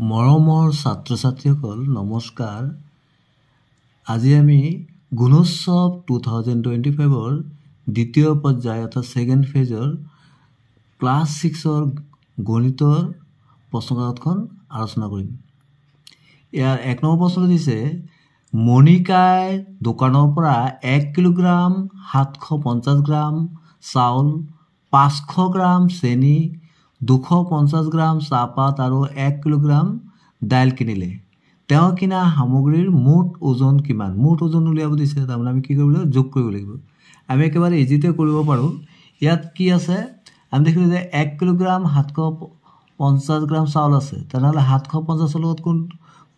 মৰমৰ ছাত্ৰ-ছাত্ৰীসকল নমস্কাৰ। আজি আমি গুণোৎসৱ 2025 দ্বিতীয় পৰ্যায় অৰ্থাৎ সেকেন্ড ফেজৰ ক্লাছ 6 গণিতৰ প্ৰশ্নকাকতখন আলোচনা কৰিম। ইয়াৰ 1 নম্বৰ প্ৰশ্ন দিছে মণিকাই দোকানৰ পৰা 1 কিলোগ্ৰাম 750 গ্ৰাম চাউল, 500 গ্ৰাম চেনি, 250 গ্ৰাম চাহপাত আৰু 1 কিলোগ্ৰাম দাইল কিনিলে। তেওঁ কিনা সামগ্ৰীৰ মুঠ ওজন কিমান? মুঠ ওজন উলিয়াব দিছে, তাৰমানে আমি কি কৰিব লাগিব? যোগ কৰিব লাগিব। আমি একেবাৰে ইজিতে কৰিব পাৰোঁ। ইয়াত কি আছে? আমি দেখিলোঁ যে 1 কিলোগ্ৰাম 750 গ্ৰাম চাউল আছে, তেনেহ'লে 750 লগত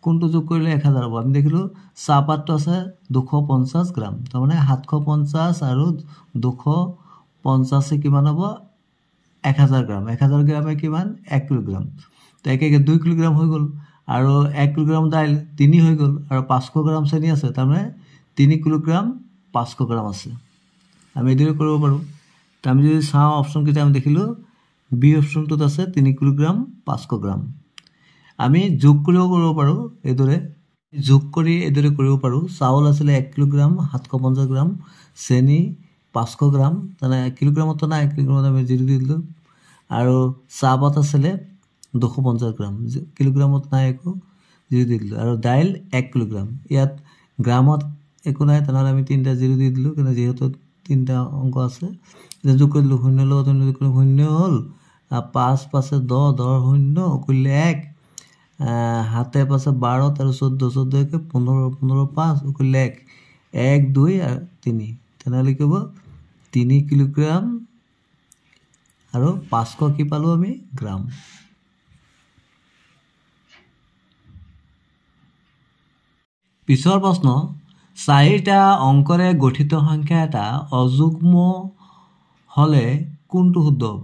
কোনটো যোগ কৰিলে 1000 হ'ব। আমি দেখিলোঁ চাহপাতটো আছে 250 গ্ৰাম, তাৰমানে 750 আৰু 250 কিমান হ'ব? 1000 গ্ৰাম। 1000 গ্ৰামে কিমান? 1 কিলোগ্ৰাম। তো একে 2 কিলোগ্ৰাম হৈ গ'ল, আৰু 1 কিলোগ্ৰাম দাইল 3 হৈ গ'ল, আৰু 500 গ্ৰাম চেনি আছে, তাৰমানে 3 কিলোগ্ৰাম 500 গ্ৰাম আছে। আমি এইদৰে কৰিব পাৰোঁ। তো আমি যদি চাওঁ অপশ্যনকেইটা আমি দেখিলোঁ বি অপশ্যনটোত আছে 3 কিলোগ্ৰাম 500 গ্ৰাম। আমি যোগ কৰিব পাৰোঁ এইদৰে, যোগ কৰি এইদৰে কৰিব পাৰোঁ। চাউল আছিলে 1 কিলোগ্ৰাম 750 গ্ৰাম, চেনি 500 গ্ৰাম, তাৰমানে কিলোগ্ৰামতো নাই, কিলোগ্ৰামত আমি 0 দি দিলোঁ, আৰু চাহপাত আছিলে 250 গ্ৰাম, কিলোগ্ৰামত নাই একো, 0 দি দিলোঁ, আৰু দাইল 1 কিলোগ্ৰাম। ইয়াত গ্ৰামত একো নাই, তেনেহ'লে আমি 3টা 0 দি দিলোঁ, কিন্তু যিহেতু 3টা অংক আছে যোগ কৰি দিলোঁ। 0 লগত 0 হ'ল, 5 5 10, 10 0 কৰিলে 1, 7 5 12, 13 14, 14 1 15, 15 5 কৰিলে 1, 1 2 আৰু 3, তেনেহ'লে কি হ'ব? 3 কিলোগ্ৰাম আৰু 500 কি পালোঁ আমি? গ্ৰাম। পিছৰ প্ৰশ্ন, 4টা অংকৰে গঠিত সংখ্যা এটা অযুগ্ম হ'লে কোনটো শুদ্ধ হ'ব?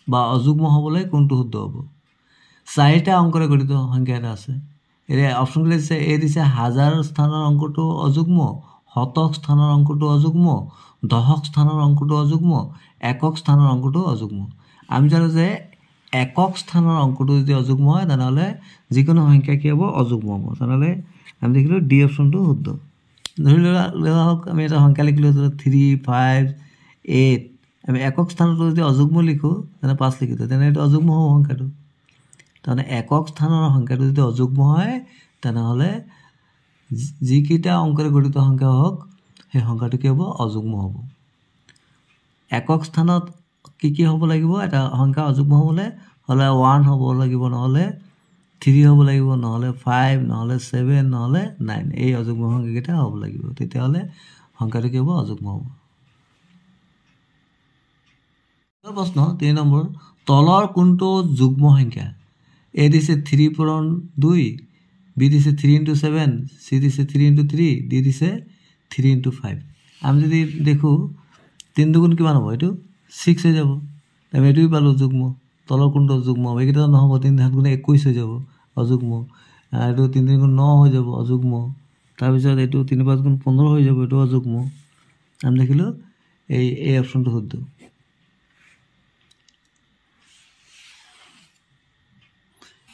বা অযুগ্ম হ'বলৈ কোনটো শুদ্ধ হ'ব? 4টা অংকৰে গঠিত সংখ্যা এটা আছে। এতিয়া অপশ্যনবিলাক দিছে, এ দিছে 1000 স্থানৰ অংকটো অযুগ্ম, শতক স্থানৰ অংকটো অযুগ্ম, দশক স্থানৰ অংকটো অযুগ্ম, একক স্থানৰ অংকটো অযুগ্ম। আমি জানো যে একক স্থানৰ অংকটো যদি অযুগ্ম হয় তেনেহ'লে যিকোনো সংখ্যা কি হ'ব? অযুগ্ম হ'ব। তেনেহ'লে আমি দেখিলোঁ ডি অপশ্যনটো শুদ্ধ। ধৰি লোৱা হওক আমি এটা সংখ্যা লিখিলোঁ 3 5 8, আমি একক স্থানতো যদি অযুগ্ম লিখোঁ তেনে 5 লিখি দিওঁ, তেনে এইটো অযুগ্ম হ'ব সংখ্যাটো। তাৰমানে একক স্থানৰ সংখ্যাটো যদি অযুগ্ম হয় তেনেহ'লে যিকেইটা অংকৰে গঠিত সংখ্যা হওক সেই সংখ্যাটো কি হ'ব? অযুগ্ম হ'ব। একক স্থানত কি হ'ব লাগিব? এটা সংখ্যা অযুগ্ম হ'লে 1 হ'ব লাগিব, নহ'লে 3 হ'ব লাগিব, নহ'লে 5, নহ'লে 7, নহ'লে 9, এই অযুগ্ম সংখ্যাকেইটা হ'ব লাগিব। তেতিয়াহ'লে সংখ্যাটো কি হ'ব? অযুগ্ম হ'ব। প্ৰশ্ন 3 নম্বৰ, তলৰ কোনটো যুগ্ম সংখ্যা? এ দিছে 3 পূৰণ 2, বি দিছে 3 × 7, চি দিছে 3 × 3, ডি দিছে 3 × 5। আমি যদি দেখোঁ 3 দুগুণ কিমান হ'ব? এইটো 6 হৈ যাব। আমি এইটোৱে পালোঁ যুগ্ম। তলৰ কোনটো যুগ্ম হ'ব? এইকেইটা নহ'ব, 3 7 গুণে 21 হৈ যাব, অযুগ্ম। এইটো 3 3 গুণ 9 হৈ যাব, অযুগ্ম। তাৰপিছত এইটো 3 5 গুণ 15 হৈ যাব, এইটো অযুগ্ম। আমি দেখিলোঁ এই অপশ্যনটো শুদ্ধ।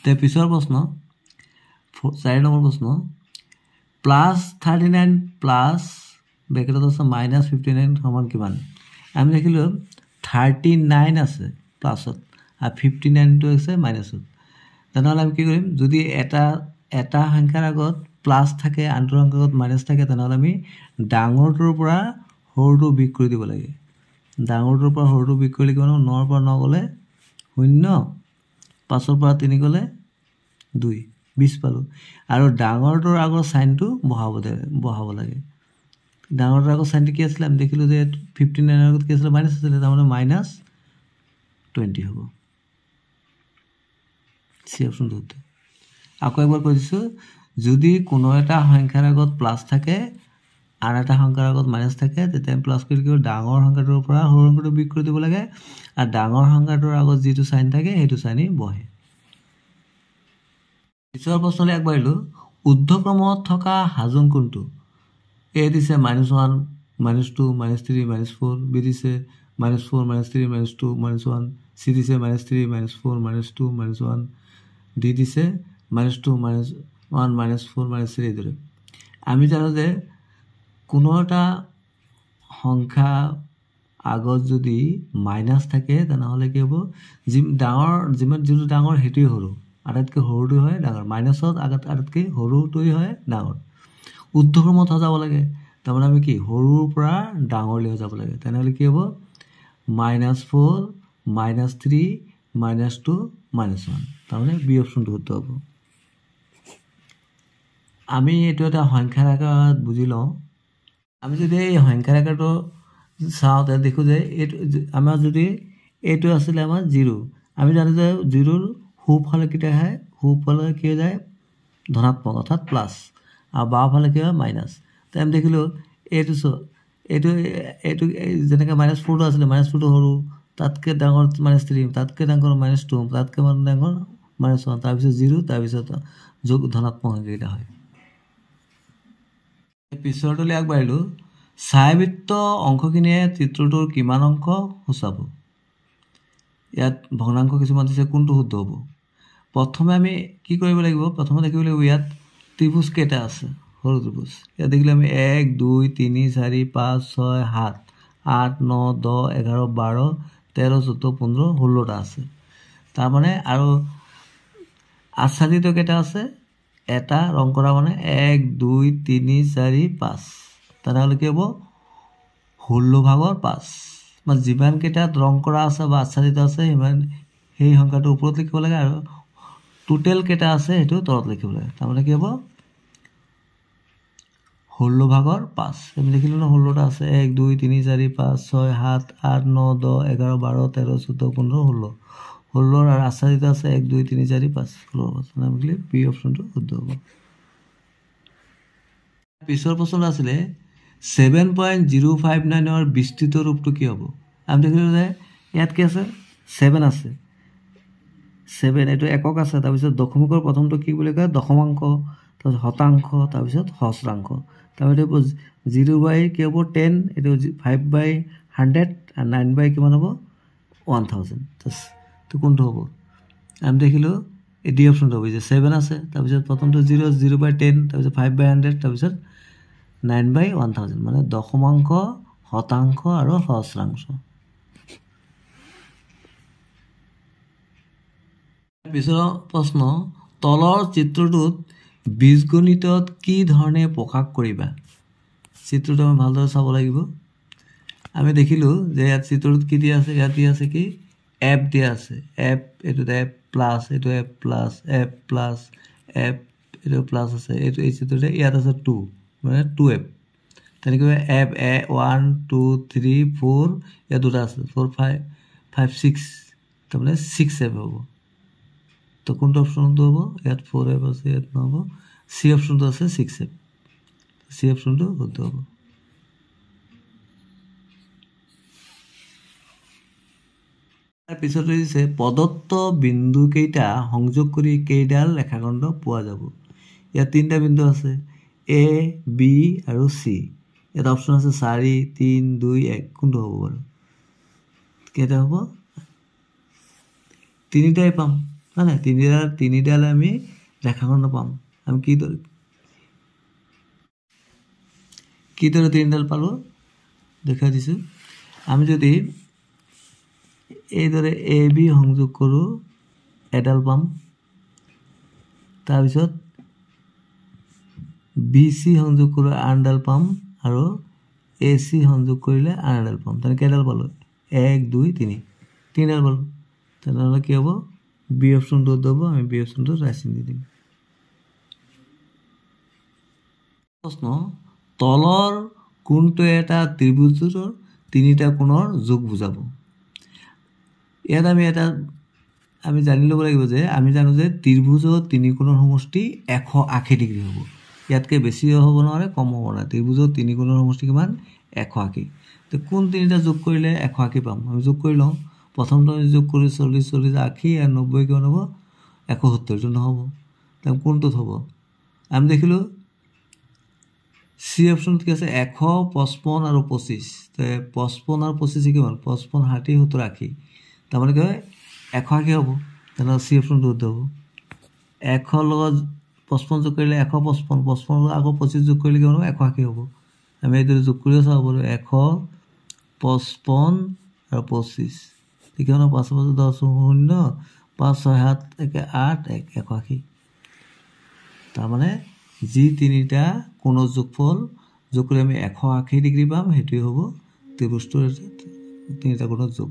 তে পিছৰ প্ৰশ্ন 4 নম্বৰ প্ৰশ্ন, +39 প্লাছ ব্ৰেকেটত আছে -59 সমান কিমান? আমি দেখিলোঁ 39 আছে প্লাছত আৰু 59টো আছে মাইনাছত। তেনেহ'লে আমি কি কৰিম? যদি এটা সংখ্যাৰ আগত প্লাছ থাকে, আনটো সংখ্যাৰ আগত মাইনাছ থাকে, তেনেহ'লে আমি ডাঙৰটোৰ পৰা সৰুটো বিয়োগ কৰি দিব লাগে। ডাঙৰটোৰ পৰা সৰুটো বিয়োগ কৰিলে কিমান হ'ব? 9ৰ পৰা 9 গ'লে 0, 5ৰ পৰা 3 গ'লে 2, 20 পালোঁ। আৰু ডাঙৰটোৰ আগৰ চাইনটো বহাব লাগে। ডাঙৰটোৰ আগৰ চাইনটো কি আছিলে? আমি দেখিলোঁ যে 59ৰ আগত কি আছিলে? মাইনাছ আছিলে, তাৰমানে -20 হ'ব। চি অপশ্যনটো শুদ্ধ। আকৌ এবাৰ কৈ দিছোঁ, যদি কোনো এটা সংখ্যাৰ আগত প্লাছ থাকে, আন এটা সংখ্যাৰ আগত মাইনাছ থাকে, তেতিয়া আমি প্লাছ কৰি ডাঙৰ সংখ্যাটোৰ পৰা সৰু সংখ্যাটো বিয়োগ কৰি দিব লাগে, আৰু ডাঙৰ সংখ্যাটোৰ আগত যিটো চাইন থাকে সেইটো চাইনেই বহে। পিছৰ প্ৰশ্নলৈ আগবাঢ়িলোঁ, ঊৰ্ধ্বক্ৰমত থকা হাজোন কোনটো? এ দিছে -1, -2, -3, -4, বি দিছে -4, -3, -2, -1, চি দিছে -3, -4, -2, -1, দি দিছে -2 -1 -4 -3 এইদৰে আমি জানো যে কোনো এটা সংখ্যা আগত যদি মাইনাছ থাকে তেনেহ'লে কি হ'ব যিটো ডাঙৰ সেইটোৱে সৰু আটাইতকৈ সৰুটো হয় ডাঙৰ মাইনাছত আটাইতকৈ সৰুটোৱে হয় ডাঙৰ ঊৰ্ধ্বক্ৰমত সজাব লাগে তাৰমানে আমি কি সৰুৰ পৰা ডাঙৰলৈ সজাব লাগে তেনেহ'লে কি হ'ব -4 -3 -2 -1 তাৰমানে বি অপশ্যনটো শুদ্ধ হ'ব আমি এইটো এটা সংখ্যাৰ আকাৰত বুজি লওঁ আমি যদি এই সংখ্যাৰ আকাৰটো চাওঁতে দেখোঁ যে এইটো আমাৰ যদি এইটো আছিলে আমাৰ 0 আমি জানো যে 0ৰ সোঁফালে কেতিয়া আহে সোঁফালে কি হৈ যায় ধনাত্মক অৰ্থাৎ প্লাছ আৰু বাওঁফালে কি হয় মাইনাছ তো আমি দেখিলোঁ এইটো এইটো যেনেকৈ -4টো আছিলে -4টো সৰু তাতকৈ ডাঙৰ -3 তাতকৈ ডাঙৰ -2 তাতকৈ ডাঙৰ -1 তাৰপিছত 0 তাৰপিছত যোগ ধনাত্মক সংখ্যাকেইটা হয় পিছৰটোলৈ আগবাঢ়িলোঁ ছায়াবৃত্ত অংশখিনিয়ে চিত্ৰটোৰ কিমান অংশ সূচাব ইয়াত ভগ্নাংশ কিছুমান দিছে কোনটো শুদ্ধ হ'ব প্ৰথমে আমি কি কৰিব লাগিব প্ৰথমে দেখিব লাগিব ইয়াত ত্ৰিভুজ কেইটা আছে সৰু ত্ৰিভুজ ইয়াত দেখিলে আমি 1 2 3 4 5 6 7 8 9 10 11 12 13 14 15 16টা আছে তাৰমানে আৰু আচ্ছাদিত কেইটা আছে এটা ৰং কৰা মানে 1 2 3 4 5 তেনেহ'লে কি হ'ব 16/5 মানে যিমানকেইটাত ৰং কৰা আছে বা আচ্ছাদিত আছে সিমান সেই সংখ্যাটো ওপৰত লিখিব লাগে আৰু টোটেল কেইটা আছে সেইটো তলত লিখিব লাগে তাৰমানে কি হ'ব 16/5 আমি লিখিলোঁ ন 16টা আছে 1 2 3 4 5 6 7 8 9 10 11 12 13 14 15 16 16 আৰু আচ্ছাদিত আছে 1 2 3 4 5 16 আমি লিখিলে বি অপশ্যনটো শুদ্ধ হ'ব পিছৰ প্ৰশ্ন আছিলে 7.059ৰ বিস্তৃত ৰূপটো কি হ'ব আমি দেখিলোঁ যে ইয়াত কি আছে 7 আছে 7 এইটো একক আছে তাৰপিছত দশমিকৰ প্ৰথমটো কি বুলি কয় দশমাংশ তাৰপিছত শতাংশ তাৰপিছত সহস্ৰাংশ তাৰপিছত 0 কি হ'ব 10 এইটো 5/100 আৰু 9 কিমান হ'ব 1000 তো কোনটো হ'ব আমি দেখিলোঁ এই ডি অপশ্যনটো হ'ব যে 7 আছে তাৰপিছত প্ৰথমটো 0/10 তাৰপিছত 5/100 তাৰপিছত 9/1000 মানে দশমাংশ শতাংশ আৰু সহস্ৰাংশ পিছৰ প্ৰশ্ন তলৰ চিত্ৰটোত বীজগণিতত কি ধৰণে প্ৰকাশ কৰিবা চিত্ৰটো আমি ভালদৰে চাব লাগিব আমি দেখিলোঁ যে ইয়াত চিত্ৰটোত কি দিয়া আছে ইয়াত দিয়া আছে কি এফ দিয়া আছে এফ এইটোত এফ প্লাছ এইটো F plus F plus F এইটো প্লাছ আছে এইটো এই চিত্ৰতে ইয়াত আছে 2 মানে 2f তেনেকৈ এফ 1 2 3 4 ইয়াত দুটা আছে 4 5 5 6 তাৰমানে 6f হ'ব তো কোনটো অপশ্যনটো হ'ব ইয়াত 4f আছে ইয়াত নহ'ব চি অপশ্যনটো আছে 6f চি অপশ্যনটো শুদ্ধ হ'ব তাৰপিছত দিছে প্ৰদত্ত বিন্দুকেইটা সংযোগ কৰি কেইডাল ৰেখাখণ্ড পোৱা যাব ইয়াত 3টা বিন্দু আছে এ বি আৰু চি ইয়াত অপশ্যন আছে 4 3 2 1 কোনটো হ'ব বাৰু কেইটা হ'ব 3টাই পাম হয় নাই তিনিডাল আমি ৰেখাখণ্ড পাম আমি কিদৰে 3ডাল পালোঁ দেখাই দিছোঁ আমি যদি এইদৰে এ বি সংযোগ কৰোঁ এডাল পাম তাৰপিছত বি চি সংযোগ কৰোঁ আনডাল পাম আৰু এ চি সংযোগ কৰিলে আন এডাল পাম তেনেকৈ কেইডাল পালোঁ 1 2 3 3ডাল পালোঁ তেনেহ'লে কি হ'ব বি অপশ্যনটো হ'ব আমি বি অপশ্যনটো ৰাইচিন দি দিম প্ৰশ্ন তলৰ কোনটো এটা ত্ৰিভুজৰ 3টা কোণৰ যোগ বুজাব ইয়াত আমি জানি ল'ব লাগিব যে আমি জানো যে ত্ৰিভুজৰ 3 কোণৰ সমষ্টি 180 ডিগ্ৰী হ'ব ইয়াতকৈ বেছি হ'ব নোৱাৰে কম হ'ব নোৱাৰে ত্ৰিভুজৰ 3 কোণৰ সমষ্টি কিমান 180 তো কোন 3টা যোগ কৰিলে 180 পাম আমি যোগ কৰি লওঁ প্ৰথমটো যোগ কৰি 40 40 80 আৰু 90 কিমান হ'ব 71 নহ'ব তো কোনটোত হ'ব আমি দেখিলোঁ চি অপশ্যনত কি আছে 155 আৰু 25 তো 55 আৰু 25 কিমান 55 60 70 80 তাৰমানে কি হয় 180 হ'ব তেনেহ'লে চি অপশ্যনটো শুদ্ধ হ'ব 100 লগত 55 যোগ কৰিলে 155, 55 লগত আকৌ 25 যোগ কৰিলে কিমান হ'ব? 180 হ'ব। আমি এইদৰে যোগ কৰিও চাব পাৰোঁ, 155 আৰু 25 কিমান হ'ব? 5 5 10 0, 5 6 7 8 180। তাৰমানে যি তিনিটা কোণৰ যোগফল যোগ কৰি আমি 180 ডিগ্ৰী পাম, সেইটোৱে হ'ব ত্ৰিভুজটোৰ তিনিটা কোণৰ যোগ।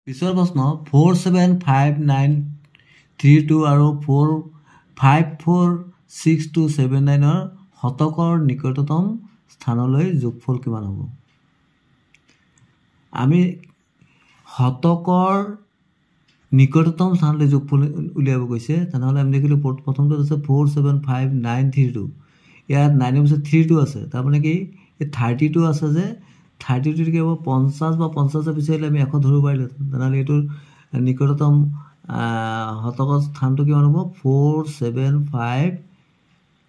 পিছৰ প্ৰশ্ন 4 7 5 9 3 2 আৰু 4 5 4 6 2 7 9 শতকৰ নিকটতম স্থানলৈ যোগফল কিমান হ'ব? আমি শতকৰ নিকটতম স্থানলৈ যোগফল উলিয়াব কৈছে, তেনেহ'লে আমি দেখিলোঁ প্ৰথমটোত আছে 4 7 5 9 3 2। ইয়াত 9ৰ পিছত 3 2 আছে, তাৰমানে কি এই 32 আছে যে 32 কি হ'ব? 50 বা 50ৰ পিছত আহিলে আমি 100 ধৰিব পাৰিলোহেঁতেন। তেনেহ'লে এইটোৰ নিকটতম শতকৰ স্থানটো কিমান হ'ব? 4 7 5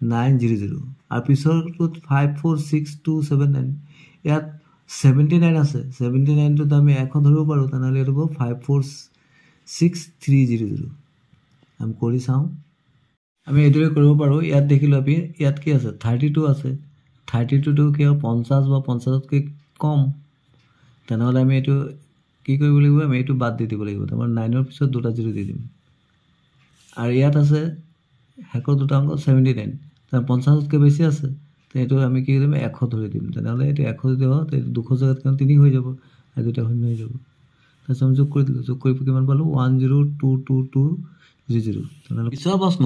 9 0 0। আৰু পিছৰটোত 5 4 6 2 7 9। ইয়াত 79 আছে, 79টোত আমি 100 ধৰিব পাৰোঁ, তেনেহ'লে এইটো হ'ব 5 4 6 3 0 0। আমি কৰি চাওঁ, আমি এইদৰে কৰিব পাৰোঁ। ইয়াত দেখিলোঁ আমি ইয়াত কি আছে? 32 আছে, 32টো কি হ'ব? 50 বা 50তকৈ কম। তেনেহ'লে আমি এইটো কি কৰিব লাগিব? আমি এইটো বাদ দি দিব লাগিব, তাৰমানে 9ৰ পিছত দুটা 0 দি দিম। আৰু ইয়াত আছে শেষৰ দুটা অংক 79, তাৰ 50তকৈ বেছি আছে, এইটো আমি কি কৰিম? 100 ধৰি দিম। তেনেহ'লে এইটো 100 যদি হয়, এইটো 200 জেগাত কিমান? 3 হৈ যাব, আৰু দুটা শূন্য হৈ যাব। তাৰপিছত আমি যোগ কৰি দিলোঁ, যোগ কৰি কিমান পালোঁ? 10222 0 0। তেনেহ'লে পিছৰ প্ৰশ্ন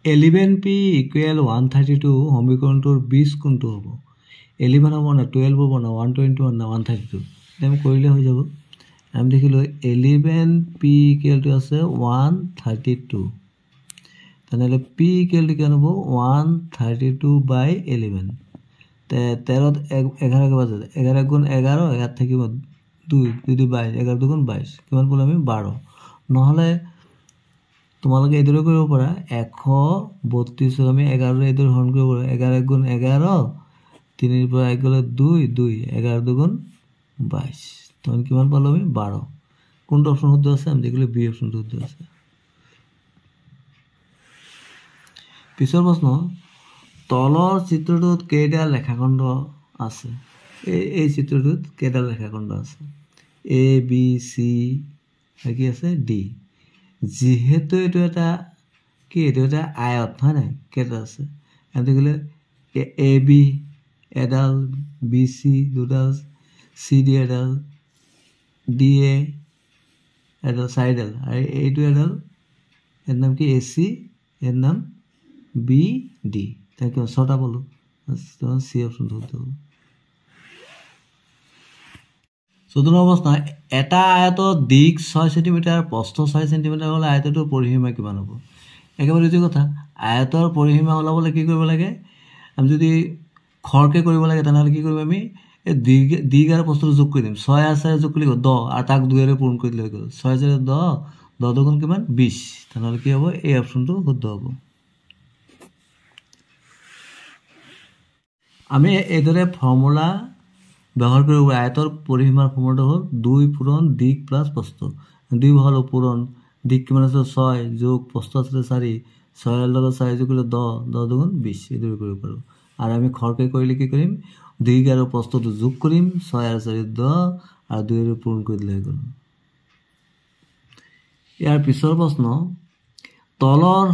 11p = 132 সমীকৰণটোৰ 20 কোনটো হ'ব? 11 হ'ব নে 12 হ'ব নে 121 নে 132? এতিয়া আমি কৰিলে হৈ যাব। আমি দেখিলোঁ 11p = আছে 132, তেনেহ'লে p কিমান হ'ব? 132/11। 13ত 11 বাজে, 11 গুণ 11, ইয়াত থাকিব 2 যদি 22, 11 2 22, কিমান পালোঁ আমি? 12। নহ'লে তোমালোকে এইদৰে কৰিব পাৰা, 132 আমি 11 এইদৰে হৰণ কৰিব পাৰোঁ, 11 গুণ 11, 3ৰ পৰা 1 গ'লে 2 2, 11 2 22, তখন কিমান পালোঁ আমি? 12। কোনটো অপশ্যন শুদ্ধ আছে? আমি দেখিলোঁ বি অপশ্যনটো শুদ্ধ আছে। পিছৰ প্ৰশ্ন তলৰ চিত্ৰটোত কেইডাল ৰেখাখণ্ড আছে? এই চিত্ৰটোত কেইডাল ৰেখাখণ্ড আছে? A B C কি আছে? D। যিহেতু এইটো এটা কি? এইটো এটা আয়ত, হয় নাই? কেইটা আছে? আমি দেখিলে AB এডাল, BC দুডাল, CD এডাল, DA এডাল, 4ডাল, আৰু এইটো এডাল, এর নাম কি? AC, এর নাম BD। তাই কিমান? 6টা পালোঁ, সি অপশ্যনটো শুদ্ধ হ'ব। 14 প্ৰশ্ন এটা আয়তৰ দিক 6 সেণ্টিমিটাৰ, প্ৰস্থ 6 সেণ্টিমিটাৰ হ'লে আয়তটোৰ পৰিসীমা কিমান হ'ব? একেবাৰে এইটো কথা, আয়তৰ পৰিসীমা ওলাবলৈ কি কৰিব লাগে? আমি যদি খৰকৈ কৰিব লাগে তেনেহ'লে কি কৰিম? আমি এই দিক আৰু প্ৰস্থটো যোগ কৰি দিম, 6 আৰু 4 যোগ কৰি 10, আৰু তাক 2ৰে পূৰণ কৰি দিলে হৈ গ'ল। 6 4 10, 10 2 কিমান? 20। তেনেহ'লে কি হ'ব? এই অপশ্যনটো শুদ্ধ হ'ব। আমি এইদৰে ফৰ্মুলা ব্যৱহাৰ কৰিব পাৰোঁ। আয়তৰ পৰিসীমাৰ ফৰ্মুলাটো হ'ল 2 পূৰণ দিক প্লাছ প্ৰস্থ। 2 বহালোঁ পূৰণ, দিক কিমান আছে? 6 যোগ প্ৰস্থ আছিলে 4, 6ৰ লগত 4 যোগ কৰিলে 10, 10 2 20, এইদৰে কৰিব পাৰোঁ। আৰু আমি খৰকৈ কৰিলে কি কৰিম? দিক আৰু প্ৰস্থটো যোগ কৰিম, 6 আৰু 4 10, আৰু 2ৰে পূৰণ কৰি দিলে হৈ গ'ল। ইয়াৰ পিছৰ প্ৰশ্ন তলৰ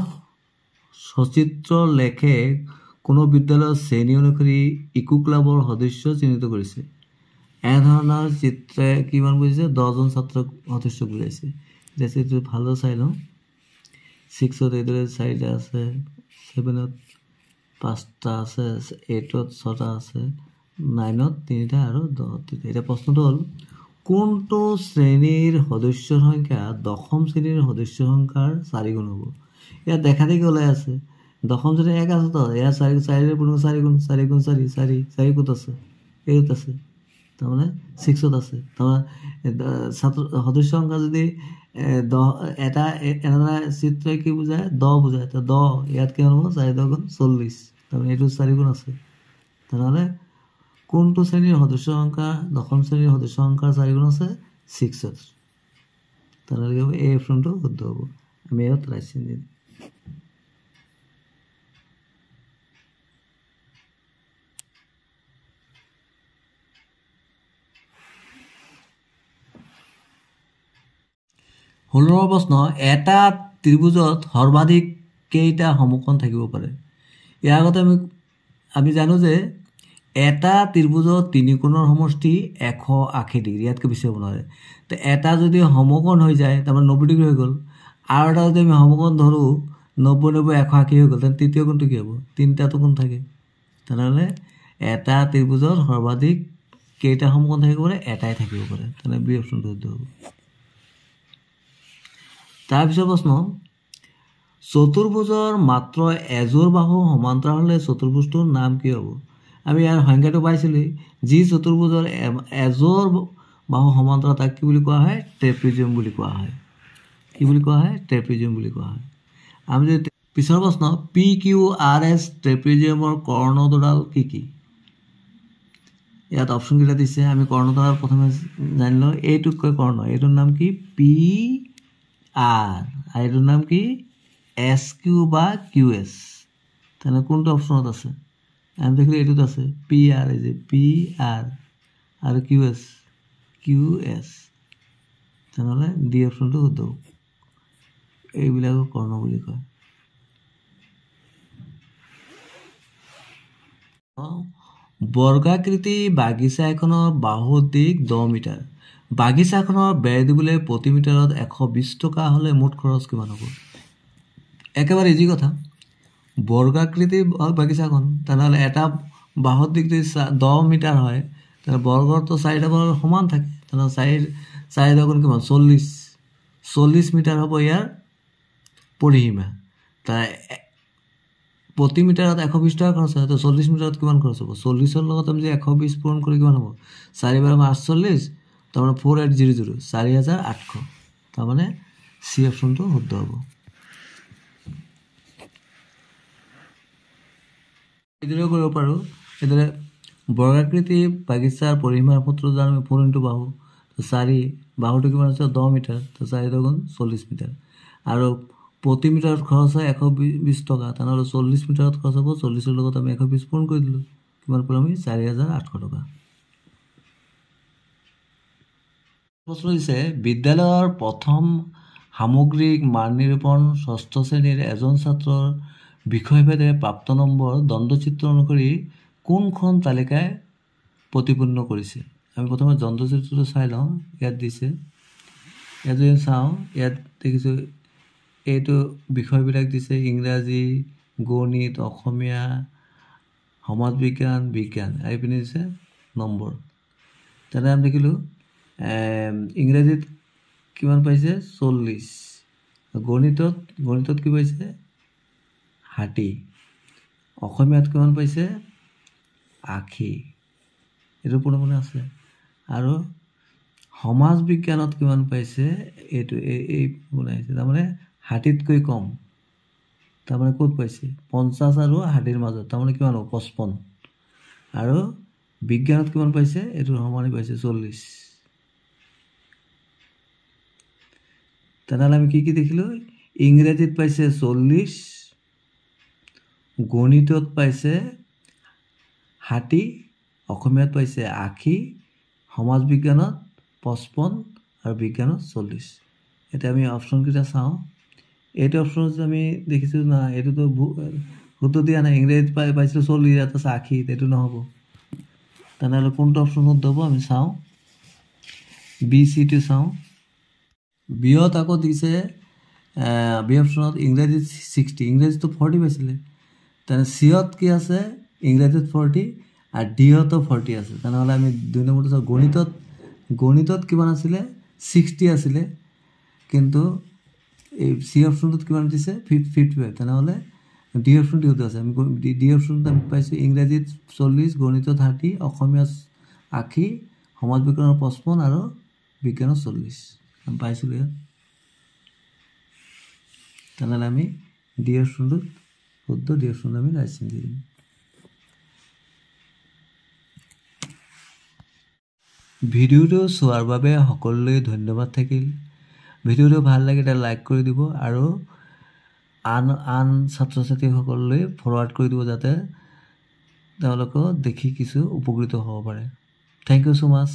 সচিত্ৰ লেখে কোনো বিদ্যালয়ৰ শ্ৰেণী অনুসৰি ইকো ক্লাবৰ সদস্য চিহ্নিত কৰিছে। এনেধৰণৰ চিত্ৰে কিমান বুজিছে? 10জন ছাত্ৰক সদস্য বুজাইছে। এতিয়া চিত্ৰটো ভালদৰে চাই লওঁ। 6ত এইদৰে 4টা আছে, 7ত 5টা আছে, 8ত 6টা আছে, 9ত 3টা আৰু 10ত 3টা। এতিয়া প্ৰশ্নটো হ'ল কোনটো শ্ৰেণীৰ সদস্যৰ সংখ্যা দশম শ্ৰেণীৰ সদস্য সংখ্যাৰ 4 গুণ হ'ব? ইয়াত দেখা দেখি ওলাই আছে, দশম শ্ৰেণীৰ 1 আছে, তো ইয়াৰ 4ৰে পূৰণ 4 গুণ 4 গুণ 4 4 ক'ত আছে? এইত আছে, তাৰমানে 6ত আছে। তাৰমানে ছাত্ৰ সদস্য সংখ্যা যদি 10 এটা এনেধৰণে চিত্ৰই কি বুজায়? 10 বুজায়। তো 10 ইয়াত কিমান হ'ব? 4 10 গুণ 40, তাৰমানে এইটো 4 গুণ আছে। তেনেহ'লে কোনটো শ্ৰেণীৰ সদস্য সংখ্যা দশম শ্ৰেণীৰ সদস্য সংখ্যাৰ 4 গুণ আছে? 6ত। তেনেহ'লে কি হ'ব? এই অপশ্যনটো শুদ্ধ হ'ব। আমি ইয়াত ৰাইট চিন দিম। ষোল্লৰ প্ৰশ্ন, এটা ত্ৰিভুজত সৰ্বাধিক কেইটা সমকোণ থাকিব পাৰে? ইয়াৰ আগতে আমি জানো যে এটা ত্ৰিভুজত তিনি কোণৰ সমষ্টি 180 ডিগ্ৰী, ইয়াতকৈ বেছি হ'ব নোৱাৰে। তো এটা যদি সমকোণ হৈ যায় তাৰমানে 90 ডিগ্ৰী হৈ গ'ল, আৰু এটা যদি আমি সমকোণ ধৰোঁ 90 90 180 হৈ গ'ল, তেন্তে তৃতীয় কোণটো কি হ'ব? তিনিটাটো কোণ থাকে। তেনেহ'লে এটা ত্ৰিভুজত সৰ্বাধিক কেইটা সমকোণ থাকিব পাৰে? এটাই থাকিব পাৰে। তেনেহ'লে বি অপশ্যনটো শুদ্ধ হ'ব। তাৰপিছৰ প্ৰশ্ন, চতুৰ্ভুজৰ মাত্ৰ এযোৰ বাহু সমান্তৰাল হ'লে চতুৰ্ভুজটোৰ নাম কি হ'ব? আমি ইয়াৰ সংজ্ঞাটো পাইছিলোঁ, যি চতুৰ্ভুজৰ এযোৰ বাহু সমান্তৰাল তাক কি বুলি কোৱা হয়? ট্ৰেপিজিয়াম বুলি কোৱা হয়। কি বুলি কোৱা হয়? ট্ৰেপিজিয়াম বুলি কোৱা হয়। আমি যদি পিছৰ প্ৰশ্ন, পি কিউ আৰ এছ ট্ৰেপিজিয়ামৰ কৰ্ণডাল কি কি? ইয়াত অপশ্যনকেইটা দিছে। আমি কৰ্ণডাল প্ৰথমে জানি লওঁ। এইটোক কয় কৰ্ণ, এইটোৰ নাম কি? পি আৰ, আৰু এইটোৰ নাম কি? এছ কিউ বা কিউ এছ। তেনেহ'লে কোনটো অপশ্যনত আছে? আমি দেখিলোঁ এইটোত আছে পি আৰ, এই যে পি আৰ, আৰু কিউ এছ, কিউ এছ। তেনেহ'লে ডি অপশ্যনটো শুদ্ধ হ'ব। এইবিলাকক কৰ্ণ বুলি কয়। বৰ্গাকৃতি বাগিচা এখনৰ বাহুৰ দিশ 10 মিটাৰ। বাগিচাখনৰ বেৰ দিবলৈ প্ৰতি মিটাৰত 120 টকা হ'লে মুঠ খৰচ কিমান হ'ব? একেবাৰে ইজি কথা। বৰ্গাকৃতি বাগিচাখন, তেনেহ'লে এটা বাহুৰ দিশ যদি 10 মিটাৰ হয়, তেনেহ'লে বৰ্গৰটো 4টা বাহুৰ সমান থাকে। তেনেহ'লে 4 গুণ কিমান? 40 মিটাৰ হ'ব ইয়াৰ পৰিসীমা। তাৰ প্ৰতি মিটাৰত 120 টকা খৰচ হয়। তো 40 মিটাৰত কিমান খৰচ হ'ব? 40ৰ লগত আমি যদি 120 পূৰণ কৰি কিমান হ'ব? 4 বাৰ 48, তাৰমানে 4800, 4800। তাৰমানে চি অপশ্যনটো শুদ্ধ হ'ব। এইদৰে কৰিব পাৰোঁ। এইদৰে বৰ্গাকৃতি বাগিচাৰ পৰিসীমাৰ সূত্ৰটো জানো আমি 4 × বাহু। তো 4, বাহুটো কিমান আছে? 10 মিটাৰ। তো 4 গুণ 40 মিটাৰ। আৰু প্ৰতি মিটাৰত খৰচ হয় 120 টকা। তেনেহ'লে 40 মিটাৰত খৰচ হ'ব, 40ৰ লগত আমি 120 পূৰণ কৰি দিলোঁ। কিমান পালোঁ আমি? 4800 টকা। প্ৰশ্ন দিছে, বিদ্যালয়ৰ প্ৰথম সামগ্ৰিক মান নিৰূপণ 6ষ্ঠ শ্ৰেণীৰ এজন ছাত্ৰৰ বিষয়ভেদে প্ৰাপ্ত নম্বৰ দণ্ডচিত্ৰ অনুসৰি কোনখন তালিকাই প্ৰতিপূৰ্ণ কৰিছে? আমি প্ৰথমে দণ্ডচিত্ৰটো চাই লওঁ। ইয়াত দিছে, ইয়াত যদি চাওঁ, ইয়াত দেখিছোঁ এইটো বিষয়বিলাক দিছে: ইংৰাজী, গণিত, অসমীয়া, সমাজ বিজ্ঞান, বিজ্ঞান। এইপিনে দিছে নম্বৰ। তেনে আমি দেখিলোঁ ইংৰাজীত কিমান পাইছে? 40। গণিতত কি পাইছে? 60। অসমীয়াত কিমান পাইছে? 80। এইটো পুৰণে আছে। আৰু সমাজ বিজ্ঞানত কিমান পাইছে? এইটো এই বনাইছে, তাৰমানে 60তকৈ কম। তাৰমানে ক'ত পাইছে? 50 আৰু 60ৰ মাজত, তাৰমানে কিমান হ'ব? 55। আৰু বিজ্ঞানত কিমান পাইছে? এইটো সমানে পাইছে 40। তেনেহ'লে আমি কি দেখিলোঁ? ইংৰাজীত পাইছে 40, গণিতত পাইছে 60, অসমীয়াত পাইছে 80, সমাজ বিজ্ঞানত 55 আৰু বিজ্ঞানত 40। এতিয়া আমি অপশ্যনকেইটা চাওঁ। এইটো অপশ্যনত আমি দেখিছোঁ না, এইটোতো শুদ্ধ দিয়া নাই। ইংৰাজীত পাইছিলোঁ 40, ইয়াত আছে 80, এইটো নহ'ব। তেনেহ'লে কোনটো অপশ্যন শুদ্ধ হ'ব আমি চাওঁ। বি চিটো চাওঁ। বিত আকৌ দিছে, বি অপশ্যনত ইংৰাজীত 60, ইংৰাজীটো 40 পাইছিলে। তেনে চিত কি আছে? ইংৰাজীত 40 আৰু ডিতো 40 আছে। তেনেহ'লে আমি 2 নম্বৰটো চাওঁ। গণিতত কিমান আছিলে? 60 আছিলে, কিন্তু এই চি অপশ্যনটোত কিমান দিছে? 55। তেনেহ'লে ডি অপশ্যনটো শুদ্ধ আছে। আমি ডি অপশ্যনটো আমি পাইছোঁ ইংৰাজীত 40, গণিতত 60, অসমীয়াত 80, সমাজ বিজ্ঞানত 55 আৰু বিজ্ঞানত 40 আমি পাইছিলোঁ ইয়াত। তেনেহ'লে আমি ডি অপশ্যনটোত শুদ্ধ, ডি অপশ্যনটো আমি ৰাইট চিন দি দিম। ভিডিঅ'টো চোৱাৰ বাবে সকলোলৈ ধন্যবাদ থাকিল। ভিডিঅ'টো ভাল লাগে এটা লাইক কৰি দিব আৰু আন ছাত্ৰ ছাত্ৰীসকললৈ ফৰৱাৰ্ড কৰি দিব যাতে তেওঁলোকেও দেখি কিছু উপকৃত হ'ব পাৰে। Thank you so' much.